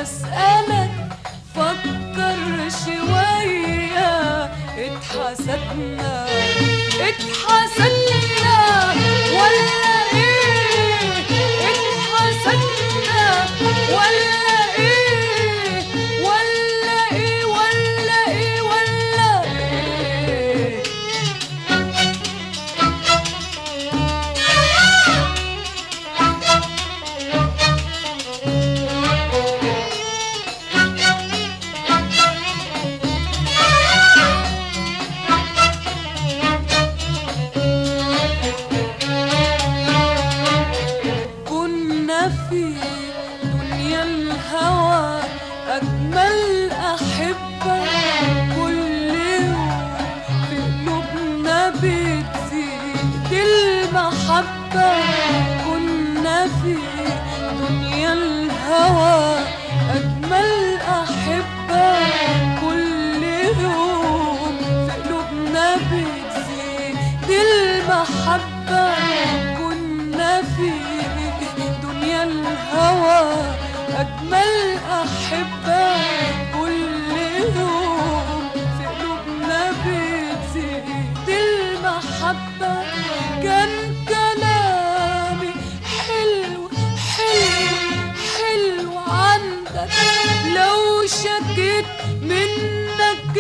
بسألك فكر شوية، اتحسدنا ولا ايه؟ اتحسدنا ولا ايه؟ ولا ايه؟ ولا ايه؟ ولا ايه؟ في دنيا الهوى أجمل أحبة، كل يوم في قلوبنا بتزيد المحبة. كنا في دنيا الهوى أجمل أحبة، كل يوم في قلوبنا بتزيد المحبة. كنا في دنيا الهوى أجمل أحبة، كل يوم في قلوبنا بتزيد المحبة. كان كلامي حلو حلو حلو عندك، لو شكيت منك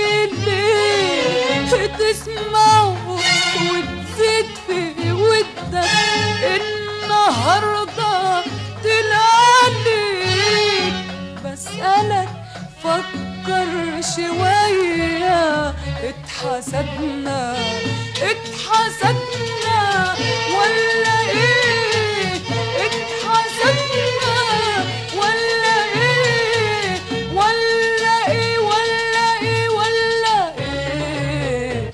ليه تسمعه وتزيد في ودك. النهارده تلاليك بسألك فكر شوية، اتحسدنا ولا ايه؟ اتحسدنا ولا ايه؟ ولا ايه؟ ولا ايه؟ ولا ايه؟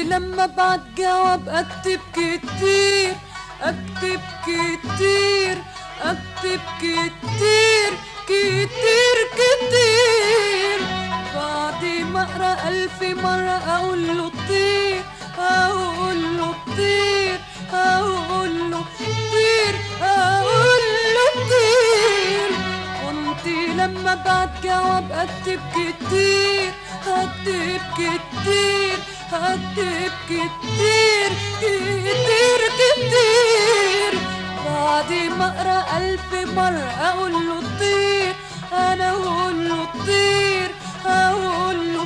لما بعد جواب أكتب كتير، أكتب كتير، أكتب كتير كتير كتير. بعد ما أقرأ 1000 مرة أقول له طير، أقول له طير، أقول له طير، أقول له طير. كنت لما بعد جواب أكتب كتير، هكتب كتير، هكتب كتير كتير كتير. بعد ما أقرأ 1000 مرة أقول له طير، أنا أقول له طير، أقول له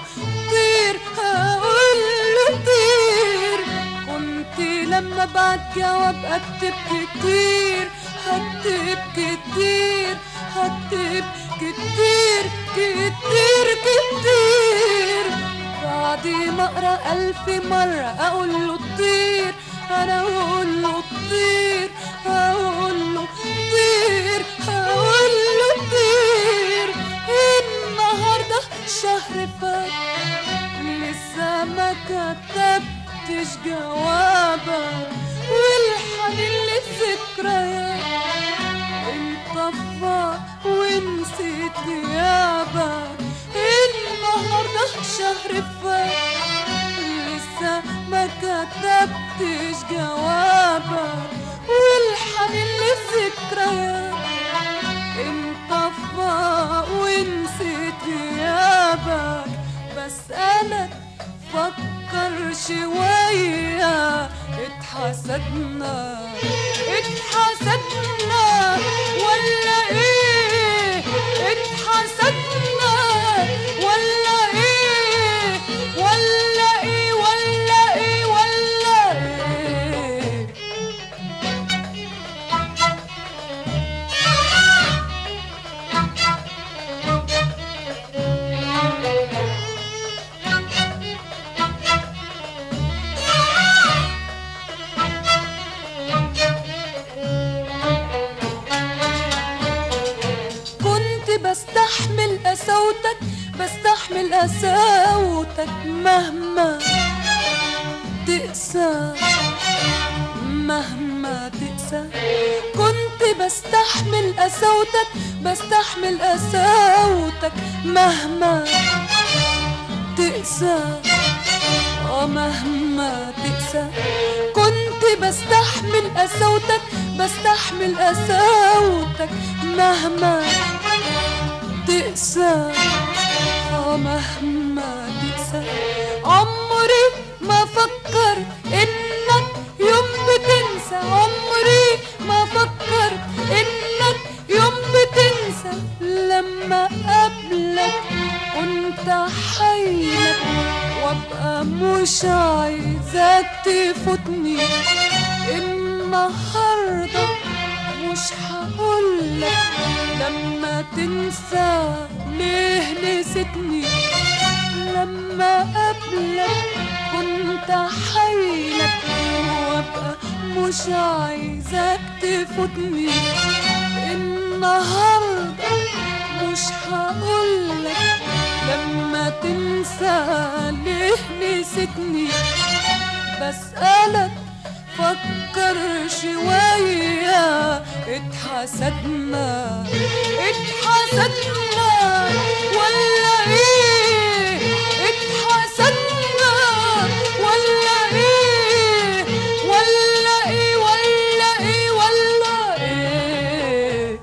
طير، أقول له طير. كنت لما بعد جواب أكتب كتير، هكتب كتير، هكتب كتير كتير كتير. بعد ما أقرأ 1000 مرة أقول له طير، أنا أقول له طير، أقول له طير، أقول له طير. النهاردة شهر فات لسه ما كتبتش جوابك، والحنين للذكريات انطفى ونسيت غيابك. النهاردة شهر فات لسه ما كتبتش جوابك، والحنين للذكريات انطفى ونسيت غيابك. بسألك فكر شوية، اتحسدنا ولا ايه؟ اتحسدنا ولا ايه؟ ولا ايه؟ ولا ايه؟ ولا ايه؟ بستحمل قساوتك، بستحمل قساوتك مهما تقسى تقسى. كنت بستحمل قساوتك، بستحمل قساوتك مهما تقسى، مهما تقسى. كنت بستحمل قساوتك، بستحمل قساوتك مهما تقسى، مهما تقسى. عمري ما فكر انك يوم بتنسى، عمري ما فكر انك يوم بتنسى. لما قبلك كنت حيلك وابقى مش عايزاك تفوتني. النهارده مش هقولك لما تنسى ليه نسيتني. لما قبلك كنت حيلك وابقى مش عايزاك تفوتني. النهارده مش هقولك لما تنسى ليه نسيتني. بسألك فكر شوية، اتحسدنا اتحسدنا